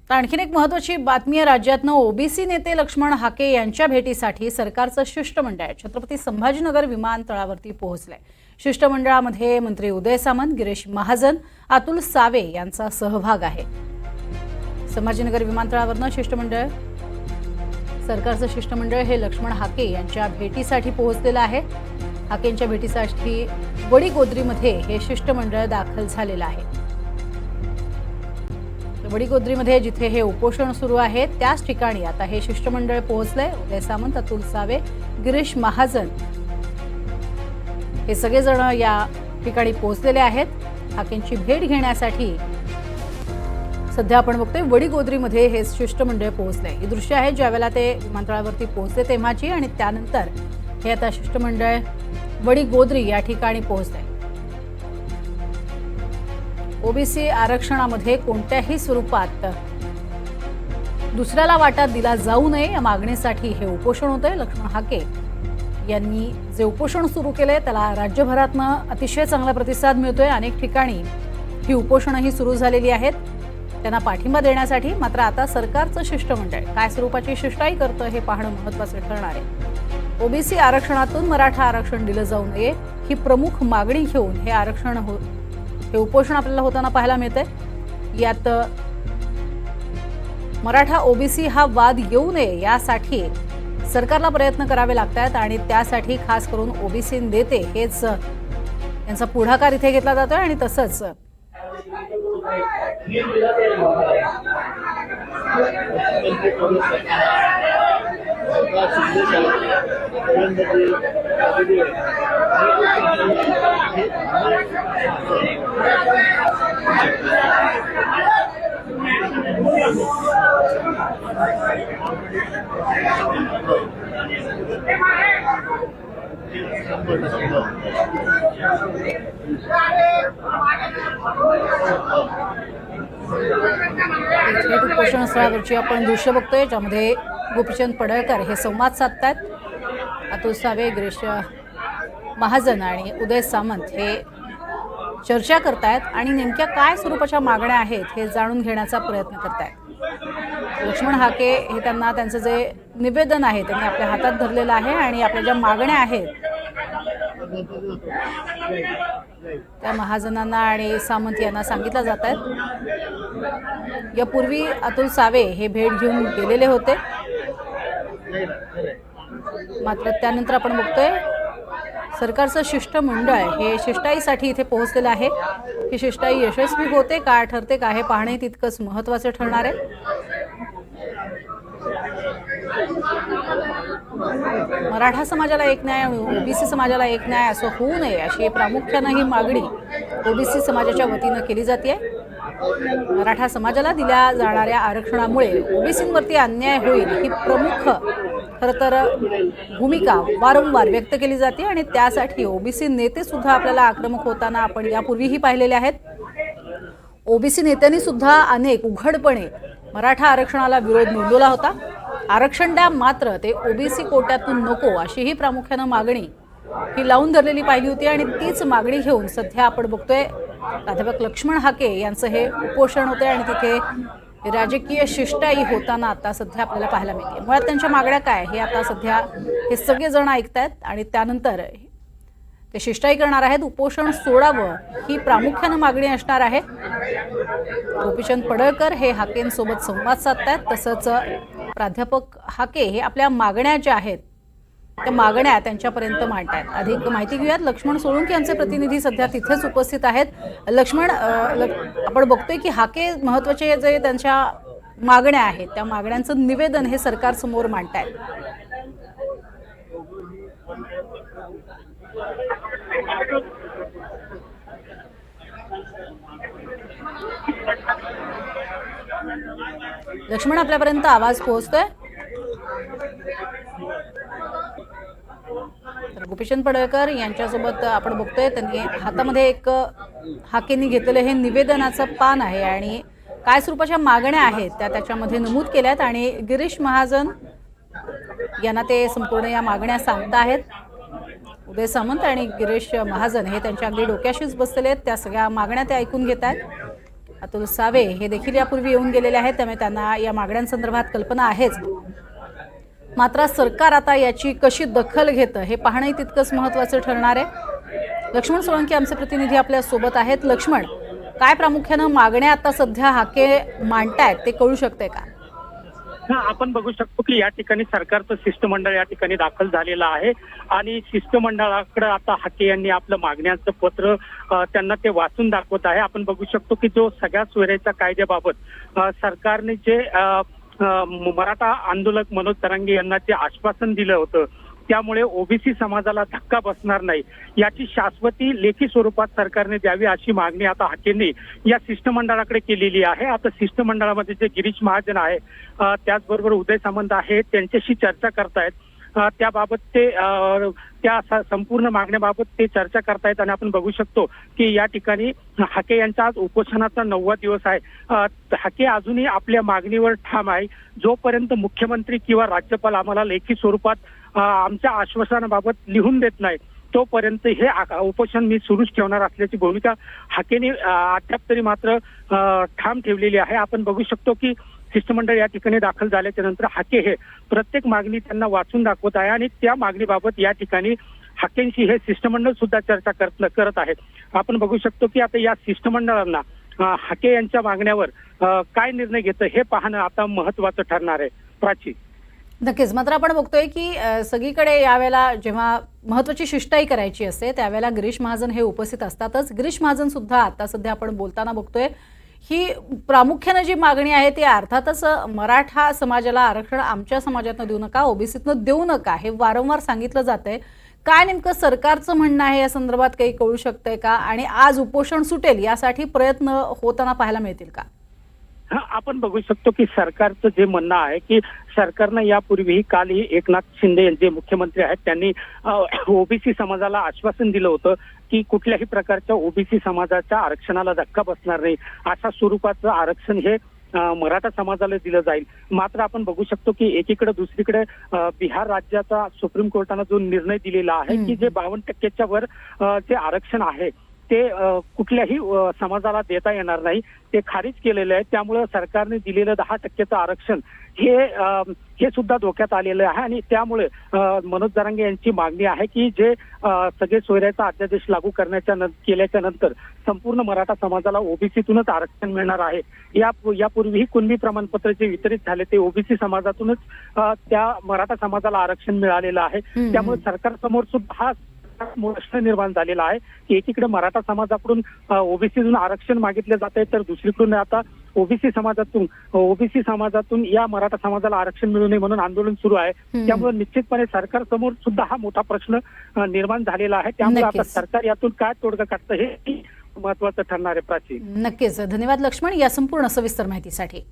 तर आणखीन एक महत्त्वाची बातमी आहे। राज्यातनं ओबीसी नेते लक्ष्मण हाके यांच्या भेटीसाठी सरकारचं शिष्टमंडळ छत्रपती संभाजीनगर विमानतळावरती पोहोचलंय। शिष्टमंडळामध्ये मंत्री उदय सामंत, गिरीश महाजन, अतुल सावे यांचा सहभाग आहे। संभाजीनगर विमानतळावरनं सरकारचं शिष्टमंडळ हे लक्ष्मण हाके यांच्या भेटीसाठी पोहोचलेलं आहे। हाकेंच्या भेटीसाठी वडीगोद्रीमध्ये हे शिष्टमंडळ दाखल झालेलं आहे। वडीगोद्रीमध्ये जिथे हे उपोषण सुरू आहे त्याच ठिकाणी आता हे शिष्टमंडळ पोहोचलंय। उदय सामंत, अतुल सावे, गिरीश महाजन हे सगळेजण या ठिकाणी पोहोचलेले आहेत। हाकेंची भेट घेण्यासाठी सध्या आपण बघतोय वडीगोद्रीमध्ये हे शिष्टमंडळ पोहोचलंय। ही दृश्य आहे ज्यावेळेला ते विमानतळावरती पोहोचले तेव्हाची, आणि त्यानंतर हे आता शिष्टमंडळ वडीगोद्री या ठिकाणी पोहोचलंय। ओबीसी आरक्षणामध्ये कोणत्याही स्वरूपात दुसऱ्याला वाटा दिला जाऊ नये या मागणीसाठी हे उपोषण होतंय। लक्ष्मण हाके यांनी जे उपोषण सुरू केले त्याला राज्यभरातनं अतिशय चांगला प्रतिसाद मिळतोय। अनेक ठिकाणी ही उपोषणही सुरू झालेली आहेत त्यांना पाठिंबा देण्यासाठी। मात्र आता सरकारचं शिष्टमंडळ काय स्वरूपाची शिष्टाई करतं हे पाहणं महत्त्वाचं ठरणार आहे। ओबीसी आरक्षणातून मराठा आरक्षण दिलं जाऊ नये ही प्रमुख मागणी घेऊन हे उपोषण आपल्याला होताना पाहायला मिळतंय। यात मराठा ओबीसी हा वाद येऊ नये यासाठी सरकारला प्रयत्न करावे लागतात, आणि त्यासाठी खास करून ओबीसी नेते हेच यांचा पुढाकार इथे घेतला जातोय। आणि तसंच उपोषण स्थळावरची आपण दृश्य बघतोय ज्यामध्ये गोपीचंद पडळकर हे संवाद साधतात। अतुल सावे, गिरीश महाजन आणि उदय सामंत हे चर्चा करतायत आणि नेमक्या काय स्वरूपाच्या मागण्या आहेत हे जाणून घेण्याचा प्रयत्न करतायत। लक्ष्मण हाके हे त्यांचं जे निवेदन आहे त्यांनी आपल्या हातात धरलेलं आहे, आणि आपल्या ज्या मागण्या आहेत त्या महाजनांना आणि सामंत यांना सांगितल्या जात आहेत। यापूर्वी अतुल सावे हे भेट घेऊन गेलेले होते, मात्र त्यानंतर आपण बघतोय सरकारचं शिष्टमंडळ हे शिष्टाईसाठी इथे पोहोचलेलं आहे। ही शिष्टाई यशस्वी होते का ठरते का हे पाहणे तितकंच महत्त्वाचं ठरणार आहे। मराठा समाजाला एक न्याय आणि ओबीसी समाजाला एक न्याय असं होऊ नये अशी प्रामुख्यानं ही मागणी ओबीसी समाजाच्या वतीनं केली जाते। मराठा समाजाला दिल्या जाणाऱ्या आरक्षणामुळे ओबीसींवरती अन्याय होईल ही प्रमुख खरं तर भूमिका वारंवार व्यक्त केली जाते, आणि त्यासाठी ओबीसी नेते सुद्धा आपल्याला आक्रमक होताना आपण यापूर्वीही पाहिलेले आहेत। ओबीसी नेत्यांनी सुद्धा अनेक उघडपणे मराठा आरक्षणाला विरोध नोंदवला होता। आरक्षण द्या, मात्र ते ओबीसी कोट्यातून नको अशी ही प्रामुख्यानं मागणी ही लावून धरलेली पाहिली होती, आणि तीच मागणी घेऊन सध्या आपण बघतोय प्राध्यापक लक्ष्मण हाके यांचं हे उपोषण होतंय, आणि तिथे राजकीय शिष्टाई होताना आता सध्या आपल्याला पाहायला मिळते। मुळात त्यांच्या मागण्या काय हे आता सध्या हे सगळेजण ऐकतायत, आणि त्यानंतर ते शिष्टाई करणार आहेत। उपोषण सोडावं ही प्रामुख्यानं मागणी असणार आहे। गोपीचंद पडळकर हे हाकेंसोबत संवाद साधतायत, तसंच प्राध्यापक हाके हे आपल्या मागण्या ज्या आहेत त्या मागण्या त्यांच्यापर्यंत मांडतायत। अधिक माहिती घेऊयात, लक्ष्मण सोळुंके यांचे प्रतिनिधी सध्या तिथेच उपस्थित आहेत। लक्ष्मण, आपण बघतोय की हाके महत्त्वाचे जे त्यांच्या मागण्या आहेत त्या मागण्यांचं निवेदन हे सरकार समोर मांडतायत। लक्ष्मण, आपल्यापर्यंत आवाज पोहोचतोय? गोपीचंद पडळकर यांच्यासोबत आपण बघतोय त्यांनी हातामध्ये एक हाकेंनी घेतलेलं हे निवेदनाचं पान आहे, आणि काय स्वरूपाच्या मागण्या आहेत त्या त्याच्यामध्ये नमूद केल्यात, आणि गिरीश महाजन यांना ते संपूर्ण या मागण्या सांगता आहेत। उदय सामंत आणि गिरीश महाजन हे त्यांच्या अगदी डोक्याशीच बसलेले आहेत, त्या सगळ्या मागण्या ते ऐकून घेत आहेत। अतुल सावे हे देखील यापूर्वी येऊन गेलेले आहेत, त्यामुळे त्यांना या मागण्यांसंदर्भात कल्पना आहेच. मात्र सरकार आता याची कशी दखल घेतं हे पाहणंही तितकंच महत्त्वाचं ठरणार आहे. लक्ष्मण सोळंकी आमचे प्रतिनिधी आपल्या सोबत आहेत. लक्ष्मण, काय प्रामुख्यानं मागण्या आता सध्या हाके मांडतायत ते कळू शकते का? आपण बघू शकतो की या ठिकाणी सरकारचं शिष्टमंडळ या ठिकाणी दाखल झालेलं आहे आणि शिष्टमंडळाकडे आता हाके यांनी आपलं मागण्यांचं पत्र त्यांना ते वाचून दाखवत आहे. आपण बघू शकतो की जो सगळ्या सोयऱ्याच्या कायद्याबाबत सरकारने जे मराठा आंदोलक मनोज तरंगे यांना जे आश्वासन दिलं होतं, त्यामुळे ओबीसी समाजाला धक्का बसणार नाही याची शाश्वती लेखी स्वरूपात सरकारने द्यावी अशी मागणी आता हाकेंनी या शिष्टमंडळाकडे केलेली आहे. आता शिष्टमंडळामध्ये जे गिरीश महाजन आहे, त्याचबरोबर उदय सामंत आहे, त्यांच्याशी चर्चा करतायत. त्याबाबत ते त्या संपूर्ण मागण्याबाबत ते चर्चा करतायत आणि आपण बघू शकतो की या ठिकाणी हाके यांचा आज उपोषणाचा 9वा दिवस आहे. हाके अजूनही आपल्या मागणीवर ठाम आहे. जोपर्यंत मुख्यमंत्री किंवा राज्यपाल आम्हाला लेखी स्वरूपात आमच्या आश्वासनाबाबत लिहून देत नाही, तोपर्यंत हे उपोषण मी सुरूच ठेवणार असल्याची भूमिका हाकेने अद्याप तरी मात्र ठाम ठेवलेली आहे. आपण बघू शकतो की शिष्टमंडळ या ठिकाणी दाखल झाल्याच्या नंतर हाके हे प्रत्येक मागणी त्यांना वाचून दाखवत आहे आणि त्या मागणीबाबत या ठिकाणी हाकेंशी हे शिष्टमंडळ सुद्धा चर्चा करत आहेत. आपण बघू शकतो की आता या शिष्टमंडळांना हाके यांच्या मागण्यावर काय निर्णय घेतं हे पाहणं आता महत्वाचं ठरणार आहे. प्राची, नक्कीच. मात्र आपण बघतोय की सगळीकडे यावेळेला जेव्हा महत्वाची शिष्टाई करायची असते त्यावेळेला गिरीश महाजन हे उपस्थित असतातच. गिरीश महाजन सुद्धा आता सध्या आपण बोलताना बघतोय ही प्रामुख्यानं जी मागणी आहे ती अर्थातच मराठा समाजाला आरक्षण आमच्या समाजातनं देऊ नका, ओबीसीतनं देऊ नका हे वारंवार सांगितलं जातंय. काय नेमकं सरकारचं म्हणणं आहे या संदर्भात काही कळू शकतंय का? आणि आज उपोषण सुटेल यासाठी प्रयत्न होताना पाहायला मिळतील का? आपण बघू शकतो की सरकारचं जे म्हणणं आहे की सरकारनं यापूर्वीही कालही एकनाथ शिंदे जे मुख्यमंत्री आहेत त्यांनी ओबीसी समाजाला आश्वासन दिलं होतं की कुठल्याही प्रकारच्या ओबीसी समाजाच्या आरक्षणाला धक्का बसणार नाही, अशा स्वरूपाचं आरक्षण हे मराठा समाजाला दिलं जाईल. मात्र आपण बघू शकतो की एकीकडे दुसरीकडे बिहार राज्याचा सुप्रीम कोर्टानं जो निर्णय दिलेला आहे की जे 52% वर जे आरक्षण आहे ते कुठल्याही समाजाला देता येणार नाही, ते खारिज केलेलं आहे. त्यामुळे सरकारने दिलेलं 10% आरक्षण हे सुद्धा धोक्यात आलेलं आहे आणि त्यामुळे मनोज जरांगे यांची मागणी आहे की जे सगळे सोयऱ्याचा अध्यादेश लागू केल्याच्या नंतर संपूर्ण मराठा समाजाला ओबीसीतूनच आरक्षण मिळणार आहे. यापूर्वीही कुणबी प्रमाणपत्र जे वितरित झाले ते ओबीसी समाजातूनच त्या मराठा समाजाला आरक्षण मिळालेलं आहे. त्यामुळे सरकारसमोर सुद्धा हा प्रश्न निर्माण झालेला आहे की एकीकडे मराठा समाजाकडून ओबीसीतून आरक्षण मागितले जात आहे, तर दुसरीकडून आता ओबीसी समाजातून या मराठा समाजाला आरक्षण मिळू नये म्हणून आंदोलन सुरू आहे. त्यामुळे निश्चितपणे सरकारसमोर सुद्धा हा मोठा प्रश्न निर्माण झालेला आहे. त्यामुळे आता सरकार यातून काय तोडगा काढतं हे महत्वाचं ठरणार आहे. प्राची, नक्कीच. धन्यवाद लक्ष्मण या संपूर्ण सविस्तर माहितीसाठी.